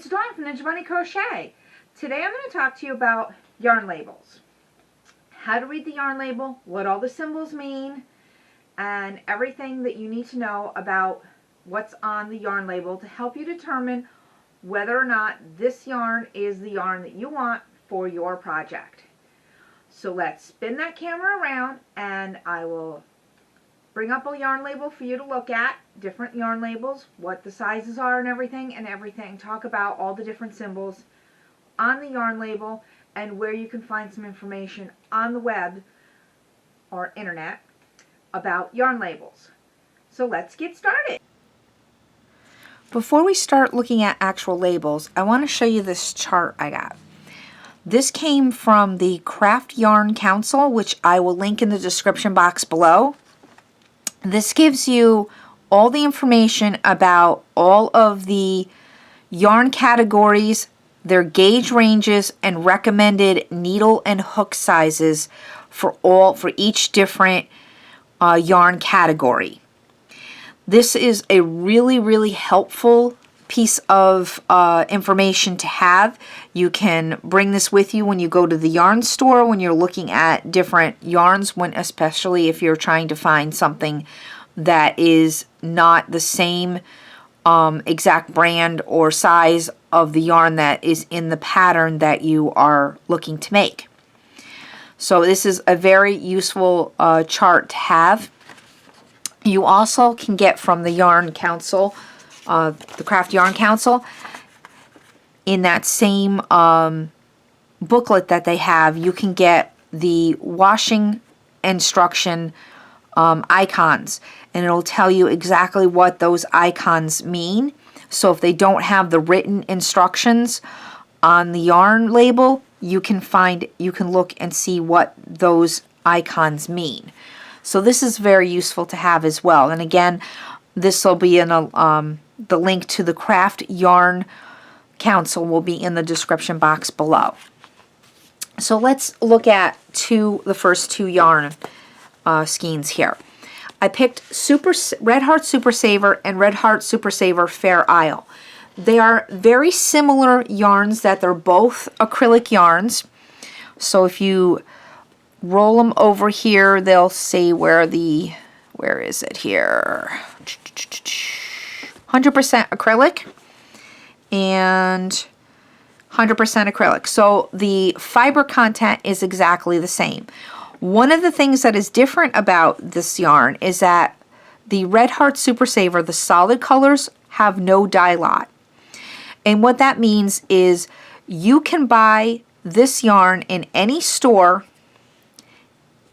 it's Dawn from Ninja Bunny Crochet. Today I'm going to talk to you about yarn labels. How to read the yarn label, what all the symbols mean, and everything that you need to know about what's on the yarn label to help you determine whether or not this yarn is the yarn that you want for your project. So let's spin that camera around and I will bring up a yarn label for you to look at, different yarn labels, what the sizes are and everything. Talk about all the different symbols on the yarn label and where you can find some information on the web or internet about yarn labels. So let's get started. Before we start looking at actual labels, I want to show you this chart I got. This came from the Craft Yarn Council, which I will link in the description box below. This gives you all the information about all of the yarn categories, their gauge ranges, and recommended needle and hook sizes for each different yarn category. This is a really helpful piece of information to have. You can bring this with you when you go to the yarn store, when you're looking at different yarns, especially if you're trying to find something that is not the same exact brand or size of the yarn that is in the pattern that you are looking to make. So this is a very useful chart to have. You also can get from the Yarn Council, the Craft Yarn Council, in that same booklet that they have, you can get the washing instruction icons, and it'll tell you exactly what those icons mean. So if they don't have the written instructions on the yarn label, you can look and see what those icons mean. So this is very useful to have as well. And again, this will be in the link to the Craft Yarn Council will be in the description box below. So let's look at the first two yarn skeins here. I picked Red Heart Super Saver and Red Heart Super Saver Fair Isle. They are very similar yarns, that they're both acrylic yarns. So if you roll them over here, they'll say where is it here? 100% acrylic and 100% acrylic. So the fiber content is exactly the same. One of the things that is different about this yarn is that the Red Heart Super Saver, the solid colors, have no dye lot. And what that means is you can buy this yarn in any store,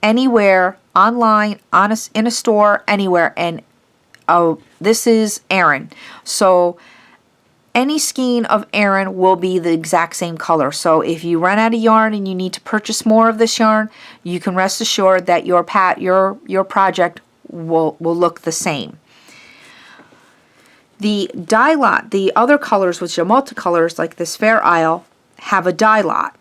anywhere, online, in a store, anywhere, and this is Aran. So any skein of Aran will be the exact same color. So if you run out of yarn and you need to purchase more of this yarn, you can rest assured that your project will look the same. The dye lot, the other colors, which are multicolors like this Fair Isle, have a dye lot.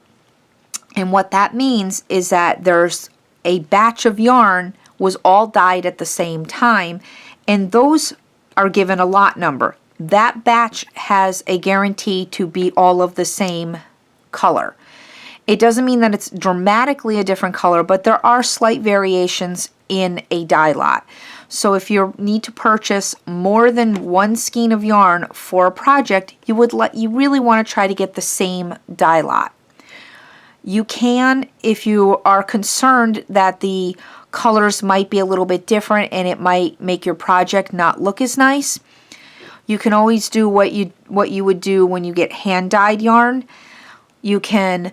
And what that means is that there's a batch of yarn was all dyed at the same time, and those are given a lot number. That batch has a guarantee to be all of the same color. It doesn't mean that it's dramatically a different color, but there are slight variations in a dye lot. So if you need to purchase more than one skein of yarn for a project, you really want to try to get the same dye lot. You can, if you are concerned that the colors might be a little bit different and it might make your project not look as nice, you can always do what you would do when you get hand-dyed yarn. You can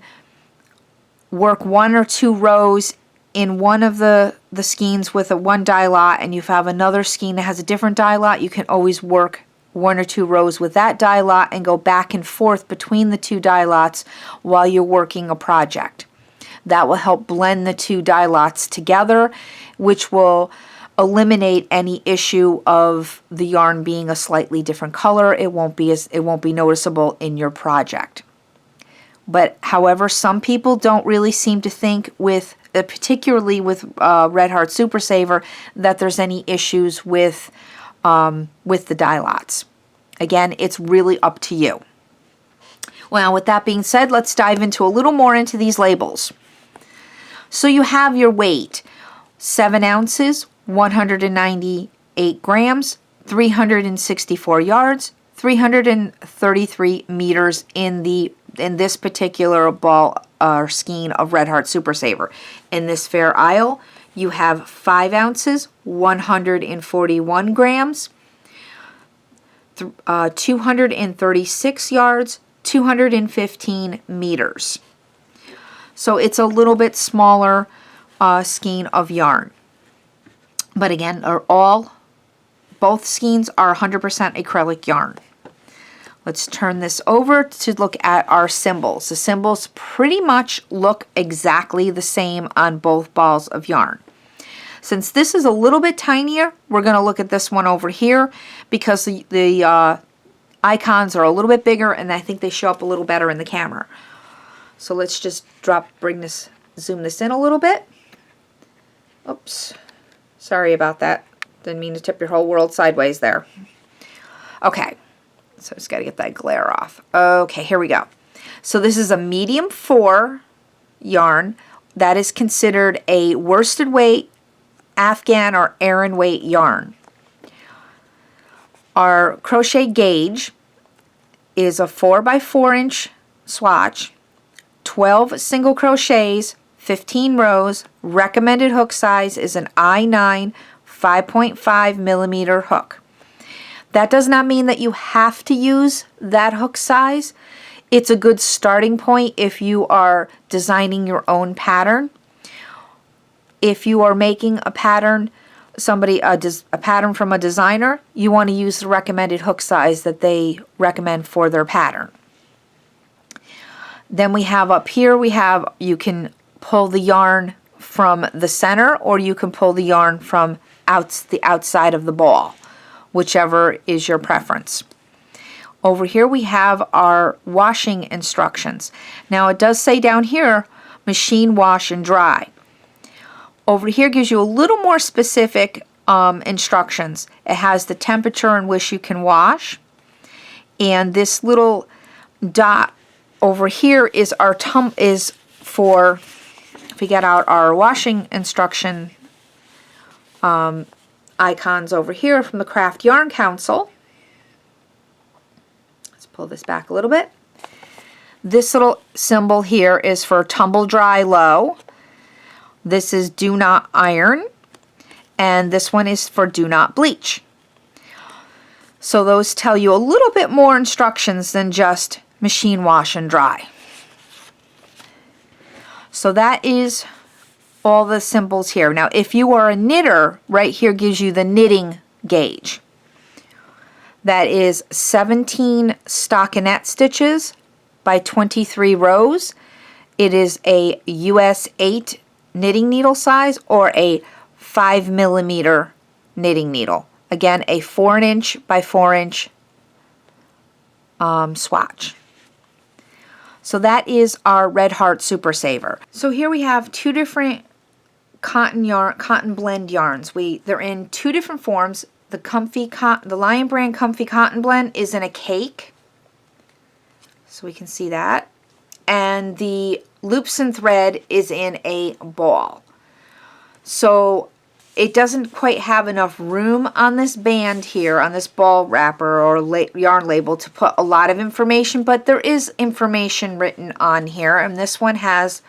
work 1 or 2 rows in one of the skeins with one dye lot, and you have another skein that has a different dye lot. You can always work 1 or 2 rows with that dye lot and go back and forth between the 2 dye lots while you're working a project. That will help blend the 2 dye lots together, which will eliminate any issue of the yarn being a slightly different color. It won't be noticeable in your project. But however, some people don't really seem to think particularly with Red Heart Super Saver, that there's any issues with the dye lots. Again, it's really up to you. Well, with that being said, let's dive into a little more into these labels. So you have your weight, 7 ounces, 198 grams, 364 yards, 333 meters in this particular ball or skein of Red Heart Super Saver. In this fair isle, you have 5 ounces, 141 grams, 236 yards, 215 meters. So it's a little bit smaller skein of yarn. But again, both skeins are 100% acrylic yarn. Let's turn this over to look at our symbols. The symbols pretty much look exactly the same on both balls of yarn. Since this is a little bit tinier, we're going to look at this one over here because the icons are a little bit bigger and I think they show up a little better in the camera. So let's just zoom this in a little bit. Oops, sorry about that. Didn't mean to tip your whole world sideways there. Okay, so just got to get that glare off. Okay, here we go. So this is a medium 4 yarn that is considered a worsted weight Afghan or Aran weight yarn. Our crochet gauge is a 4x4 inch swatch, 12 single crochets, 15 rows. Recommended hook size is an I9 5.5 millimeter hook. That does not mean that you have to use that hook size. It's a good starting point if you are designing your own pattern. If you are making a pattern, a pattern from a designer, you want to use the recommended hook size that they recommend for their pattern. Then we have up here, you can pull the yarn from the center or you can pull the yarn from the outside of the ball, whichever is your preference. Over here we have our washing instructions. Now it does say down here, machine wash and dry. Over here gives you a little more specific instructions. It has the temperature in which you can wash. And this little dot over here is for, if we get out our washing instruction icons over here from the Craft Yarn Council. Let's pull this back a little bit. This little symbol here is for tumble dry low. This is do not iron, and this one is for do not bleach. So those tell you a little bit more instructions than just machine wash and dry. So that is all the symbols here. Now if you are a knitter, right here gives you the knitting gauge. That is 17 stockinette stitches by 23 rows. It is a US 8 knitting needle size or a 5 millimeter knitting needle. Again, a 4 inch by 4 inch swatch. So that is our Red Heart Super Saver. So here we have two different cotton blend yarns. They're in two different forms. The Lion Brand Comfy Cotton Blend is in a cake, so we can see that. And the Loops and Thread is in a ball. So it doesn't quite have enough room on this band here, on this ball wrapper or yarn label to put a lot of information, but there is information written on here, and this one has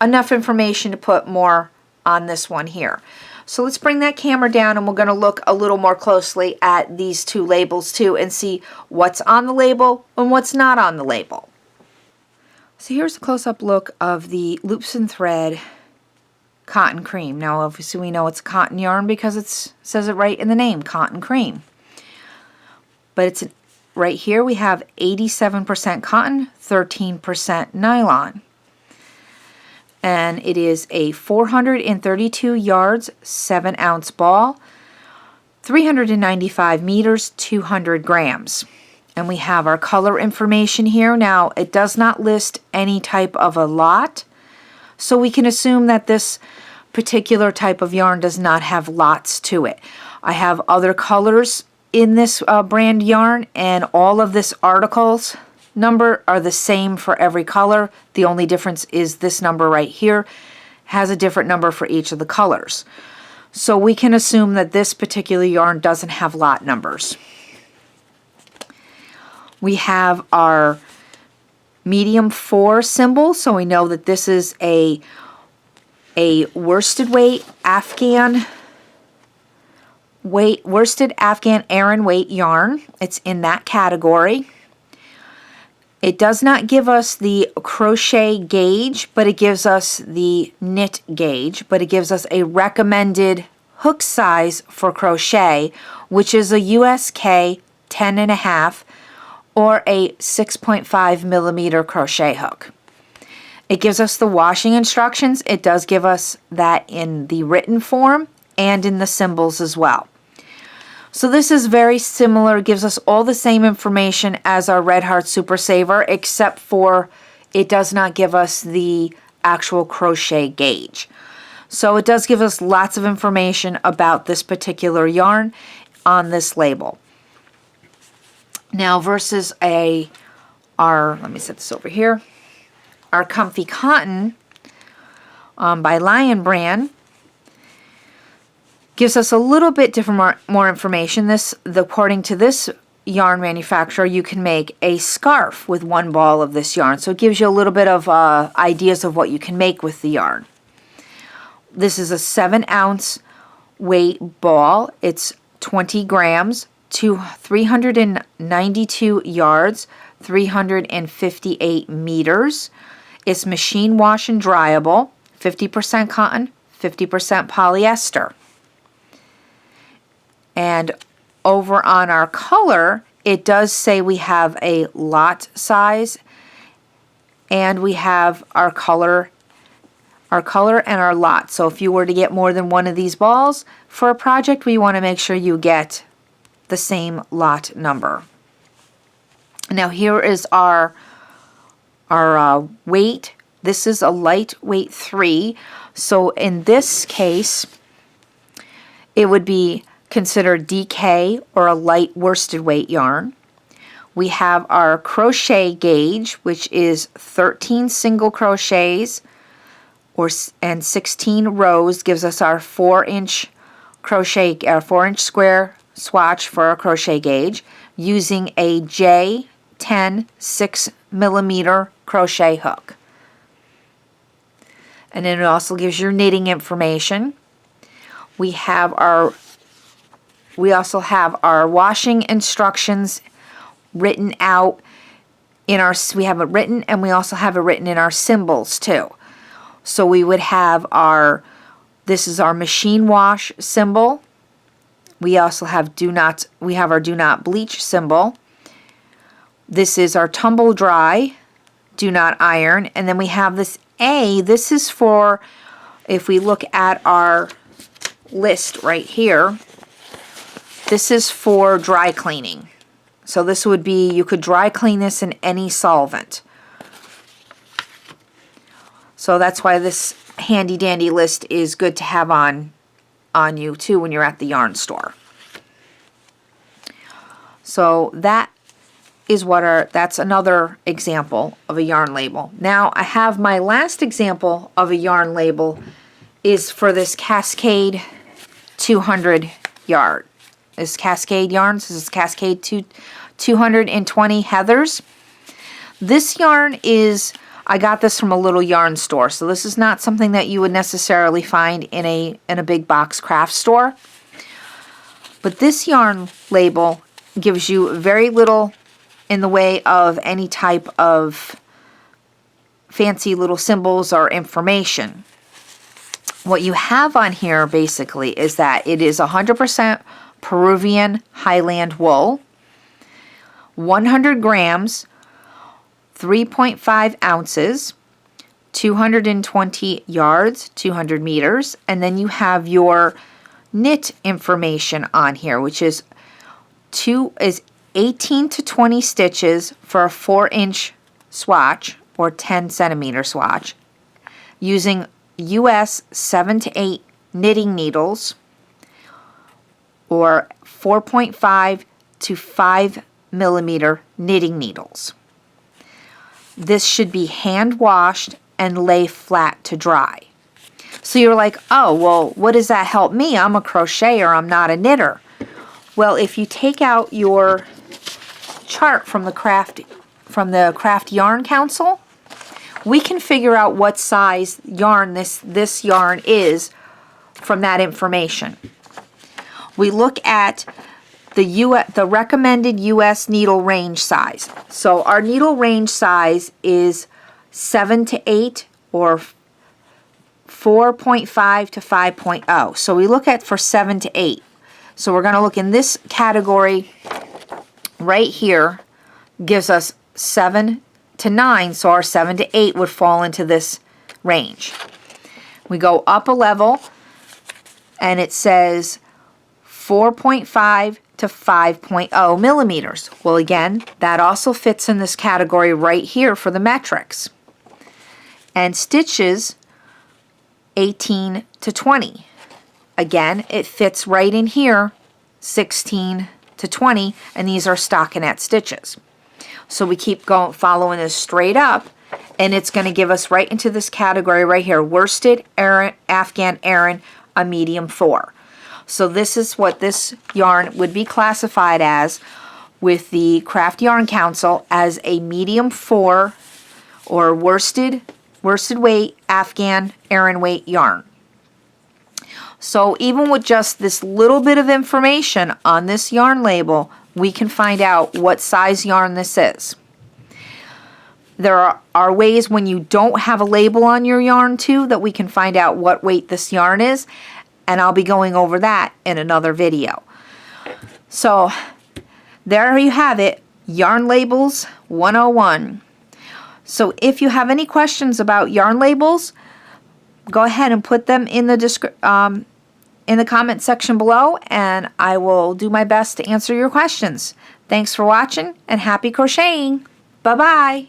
enough information to put more on this one here. So let's bring that camera down and we're going to look a little more closely at these two labels too and see what's on the label and what's not on the label. So here's a close-up look of the Loops and Thread Cotton Cream. Now obviously we know it's cotton yarn because it says it right in the name, Cotton Cream. But it's right here we have 87% cotton, 13% nylon. And it is a 432 yards, 7 ounce ball, 395 meters, 200 grams. And we have our color information here. Now, it does not list any type of a lot, so we can assume that this particular type of yarn does not have lots to it. I have other colors in this brand yarn, and all of this articles number are the same for every color. The only difference is this number right here has a different number for each of the colors. So we can assume that this particular yarn doesn't have lot numbers. We have our medium 4 symbol, so we know that this is a worsted weight Afghan Aran weight yarn. It's in that category. It does not give us the crochet gauge, but it gives us the knit gauge, but it gives us a recommended hook size for crochet, which is a USK 10.5 or a 6.5 millimeter crochet hook. It gives us the washing instructions. It does give us that in the written form and in the symbols as well. So this is very similar. It gives us all the same information as our Red Heart Super Saver, except for it does not give us the actual crochet gauge. So it does give us lots of information about this particular yarn on this label. Now versus let me set this over here, our Comfy Cotton by Lion Brand gives us a little bit different, more information. According to this yarn manufacturer, you can make a scarf with 1 ball of this yarn. So it gives you a little bit of ideas of what you can make with the yarn. This is a 7-ounce weight ball. It's 20 grams, 392 yards, 358 meters. It's machine wash and dryable, 50% cotton, 50% polyester. And over on our color, it does say we have a lot size, and we have our color and our lot. So if you were to get more than one of these balls for a project, we want to make sure you get the same lot number. Now here is our weight. This is a lightweight 3. So in this case, it would be considered DK or a light worsted weight yarn. We have our crochet gauge, which is 13 single crochets and 16 rows, gives us our 4-inch square swatch for our crochet gauge, using a J10 6 millimeter crochet hook. And then it also gives your knitting information. We also have our washing instructions written out we have it written, and we also have it written in our symbols too. So we would have this is our machine wash symbol. We also have our do not bleach symbol. This is our tumble dry, do not iron, and then we have this A. This is for, if we look at our list right here, this is for dry cleaning. So this would be, you could dry clean this in any solvent. So that's why this handy dandy list is good to have on you too when you're at the yarn store. So that is that's another example of a yarn label. Now I have my last example of a yarn label is for this Cascade 200 yarn. This Cascade yarns. This is Cascade 220 Heathers. This yarn is, I got this from a little yarn store, so this is not something that you would necessarily find in a big box craft store. But this yarn label gives you very little in the way of any type of fancy little symbols or information. What you have on here basically is that it is 100% Peruvian Highland wool, 100 grams, 3.5 ounces, 220 yards, 200 meters, and then you have your knit information on here, which is 18 to 20 stitches for a 4-inch swatch or 10 centimeter swatch, using US 7 to 8 knitting needles, or 4.5 to 5 millimeter knitting needles. this should be hand washed and lay flat to dry. So you're like, oh, well, what does that help me? I'm a crocheter, I'm not a knitter. Well, if you take out your chart from the Craft Yarn Council, we can figure out what size yarn this yarn is from that information. We look at the recommended US needle range size. So our needle range size is 7 to 8 or 4.5 to 5.0. So we look at for 7 to 8. So we're going to look in this category right here, gives us 7 to 9, so our 7 to 8 would fall into this range. We go up a level and it says 4.5 to 5.0 millimeters. Well, again, that also fits in this category right here for the metrics. And stitches, 18 to 20. Again, it fits right in here, 16 to 20, and these are stockinette stitches. So we keep going, following this straight up, and it's going to give us right into this category right here, worsted, Afghan Aran, a medium 4. So this is what this yarn would be classified as with the Craft Yarn Council as a medium 4 or worsted weight Afghan Aran weight yarn. So even with just this little bit of information on this yarn label, we can find out what size yarn this is. There are ways when you don't have a label on your yarn too that we can find out what weight this yarn is, and I'll be going over that in another video. So there you have it, Yarn Labels 101. So if you have any questions about yarn labels, go ahead and put them in the comment section below, and I will do my best to answer your questions. Thanks for watching, and happy crocheting. Bye-bye.